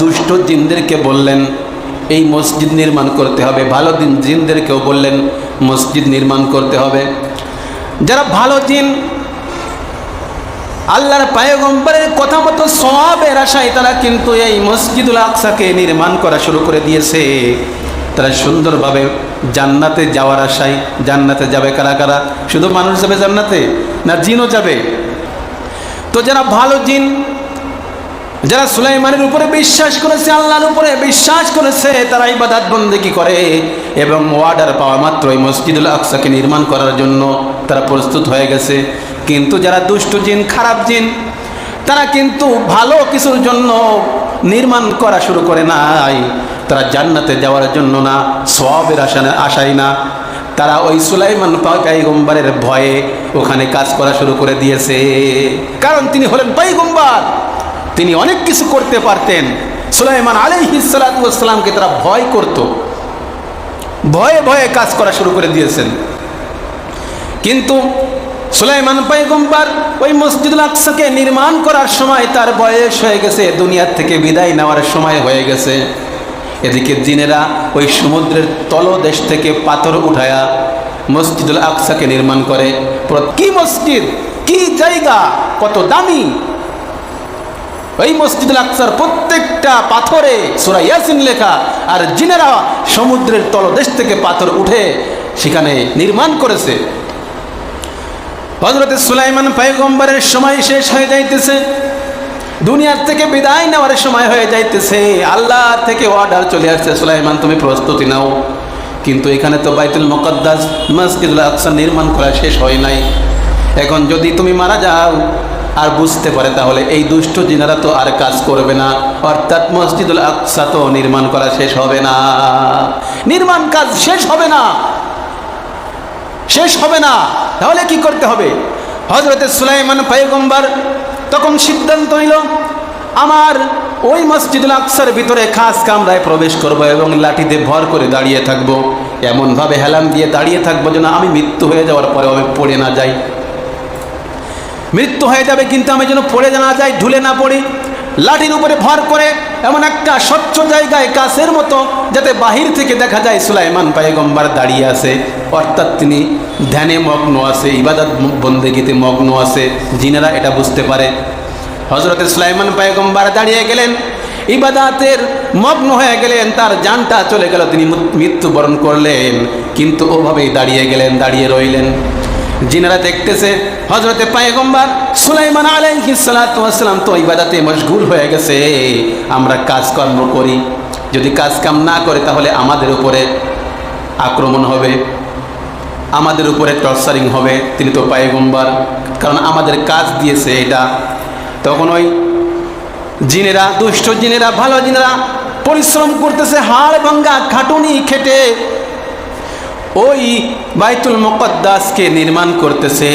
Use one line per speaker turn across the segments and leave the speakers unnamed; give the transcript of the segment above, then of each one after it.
দুষ্ট জিনদেরকে বললেন এই মসজিদ নির্মাণ করতে হবে, ভালো জিনদেরকেও বললেন মসজিদ নির্মাণ করতে হবে। যারা ভালো জিন আল্লাহর পয়গম্বরের কথা মতো সওয়াবের আশায় তারা কিন্তু এই মসজিদুল আকসাকে নির্মাণ করা শুরু করে দিয়েছে। তারা সুন্দরভাবে জান্নাতে যাওয়ার আশায়, জান্নাতে যাবে কারা কারা? শুধু মানুষ যাবে জান্নাতে, না জিনও যাবে? তো যারা ভালো জিন, যারা সুলাইমানের উপরে বিশ্বাস করেছে, আল্লাহর উপরে বিশ্বাস করেছে, তারা ইবাদত বন্দেগী করে এবং অর্ডার পাওয়া মাত্রই মসজিদুল আকসাকে নির্মাণ করার জন্য তারা প্রস্তুত হয়ে গেছে। কিন্তু যারা দুষ্ট জিন, খারাপ জিন, তারা কিন্তু ভালো কিছুর জন্য নির্মাণ করা শুরু করে নাই। তারা জান্নাতে যাওয়ার জন্য না, সওয়াবের আশায় না, তারা ওই সুলাইমান পয়গম্বরের ভয়ে ওখানে কাজ করা শুরু করে দিয়েছে। কারণ তিনি হলেন পয়গম্বর, তিনি অনেক কিছু করতে পারতেন। সুলাইমান আলাইহিস সালাতু ওয়াস সালামকে তারা ভয় করত, ভয়ে ভয়ে কাজ করা শুরু করে দিয়েছেন। কিন্তু সুলাইমান পয়গম্বর ওই মসজিদুল আকসাকে নির্মাণ করার সময় তার বয়স হয়ে গেছে, দুনিয়ার থেকে বিদায় নেওয়ার সময় হয়ে গেছে। এদিকে জিনেরা ওই সমুদ্রের তলদেশ থেকে পাথর উঠায়া মসজিদুল আকসাকে নির্মাণ করে। কি মসজিদ, কি জায়গা, কত দামি! ওই মসজিদুল আকসার প্রত্যেকটা পাথরে সূরা ইয়াসিন লেখা, আর জিনেরা সমুদ্রের তলদেশ থেকে পাথর উঠে সেখানে নির্মাণ করেছে। হযরত সুলাইমান পয়গম্বরের সময় শেষ হয়ে যাইতেছে, দুনিয়ার থেকে বিদায় নেওয়ার সময় হয়ে যাইতেছে। আল্লাহ থেকে অর্ডার চলে আসছে, সুলাইমান তুমি প্রস্তুতি নাও। কিন্তু এখানে তো বাইতুল মুকাদ্দাস মসজিদুল আকসা নির্মাণ করা শেষ হয় নাই। এখন যদি তুমি মারা যাও আর বুঝতে পারে, তাহলে এই দুষ্ট জিনেরা তো আর কাজ করবে না, অর্থাৎ মসজিদুল আকসা তো নির্মাণ করা শেষ হবে না, নির্মাণ কাজ শেষ হবে না, শেষ হবে না। তাহলে কি করতে হবে? হযরত সুলাইমান পয়গম্বর তখন সিদ্ধান্ত নিল, আমার ওই মসজিদুল আকসার ভিতরে খাস কামরায় প্রবেশ করব এবং লাঠিতে ভর করে দাঁড়িয়ে থাকবো, এমনভাবে হেলাম দিয়ে দাঁড়িয়ে থাকবো যেন আমি মৃত্যু হয়ে যাওয়ার পরে আমি পড়ে না যাই। মৃত্যু হয়ে যাবে কিন্তু আমি যেন পড়ে না যাই, ঢুলে না পড়ি। লাঠির উপরে ভর করে এমন একটা স্বচ্ছ জায়গায়, কাছের মতো, যাতে বাহির থেকে দেখা যায় সুলাইমান পয়গম্বর দাঁড়িয়ে আছে, অর্থাৎ তিনি ধ্যানে মগ্ন আছে, ইবাদত বন্দেগীতে মগ্ন আছে, জিনেরা এটা বুঝতে পারে। হযরত সুলাইমান পয়গম্বর দাঁড়িয়ে গেলেন, ইবাদতের মগ্ন হয়ে গেলেন, তার জানটা চলে গেল, তিনি মৃত্যুবরণ করলেন। কিন্তু ওভাবেই দাঁড়িয়ে গেলেন, দাঁড়িয়ে রইলেন। জিনেরা দেখতেছে হযরতে পয়গম্বর সুলাইমান আলাইহিস সালাতু ওয়াস সালাম তো ইবাদতে মশগুল হয়ে গেছে, আমরা কাজকর্ম করি, যদি কাজকাম না করে তাহলে আমাদের উপরে আক্রমণ হবে, আমাদের উপরে টর্চারিং হবে। তিনি তো পয়গম্বর, কারণ আমাদের কাজ দিয়েছে এটা। তখন ওই জিনেরা, দুষ্ট জিনেরা, ভালো জিনেরা পরিশ্রম করতেছে, হাড় ভাঙ্গা খাটুনি খেটে ওই বাইতুল মুকাদ্দাসকে নির্মাণ করতেছে।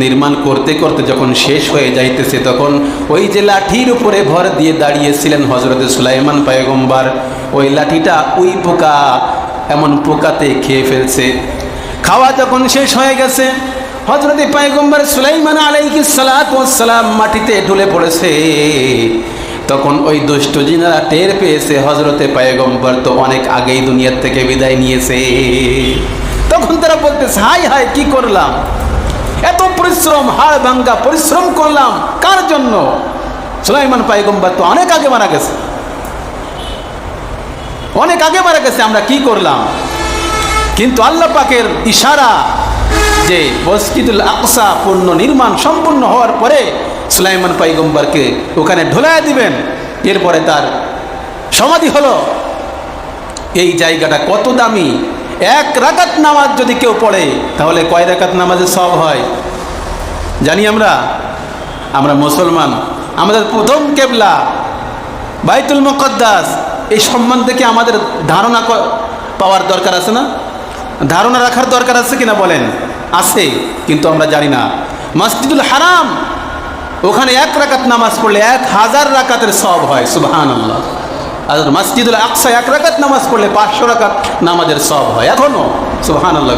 নির্মাণ করতে করতে যখন শেষ হয়ে যাইতেছে, তখন ওই যে লাঠির উপরে ভর দিয়ে দাঁড়িয়েছিলেন হযরত সুলাইমান পয়গম্বর, ওই লাঠিটা ওই পোকা, এমন পোকাতে খেয়ে ফেলছে। খাওয়া যখন শেষ হয়ে গেছে, হযরত পয়গম্বর সুলাইমান আলাইহিস সালাতু ওয়াস সালাম মাটিতে ঢলে পড়েছে। তখন ওই দুষ্ট জিনেরা টের পেয়েছে হযরতে পয়গম্বর তো অনেক আগেই দুনিয়ার থেকে বিদায় নিয়েছে। তখন তারা বলতেছে, হায় হায়, কি করলাম, এত পরিশ্রম, হাড় ভাঙ্গা পরিশ্রম করলাম কার জন্য? সুলাইমান পয়গম্বর তো অনেক আগে মারা গেছে, অনেক আগে মারা গেছে, আমরা কি করলাম? কিন্তু আল্লাহ পাকের ইশারা যে মসজিদুল আকসা পূর্ণ নির্মাণ সম্পূর্ণ হওয়ার পরে সুলাইমান পয়গম্বরকে ওখানে ঢোলায় দিবেন, এরপরে তার সমাধি হলো। এই জায়গাটা কত দামি! এক রাকাত নামাজ যদি কেউ পড়ে, তাহলে কয় রাকাত নামাজের সওয়াব হয় জানি আমরা? আমরা মুসলমান, আমাদের প্রথম কেবলা বাইতুল মুকাদ্দাস। এই সম্মান থেকে আমাদের ধারণা পাওয়ার দরকার আছে না? ধারণা রাখার দরকার আছে কিনা বলেন? আছে, কিন্তু আমরা জানি না। মসজিদুল হারাম, ওখানে এক রাকাত নামাজ পড়লে 1000 রাকাতের সওয়াব হয়, সুবহানাল্লাহ। আর মসজিদুল আকসা এক রাকাত নামাজ পড়লে 500 রাকাত নামাজের সওয়াব হয় এখনো, সুবহানাল্লাহ।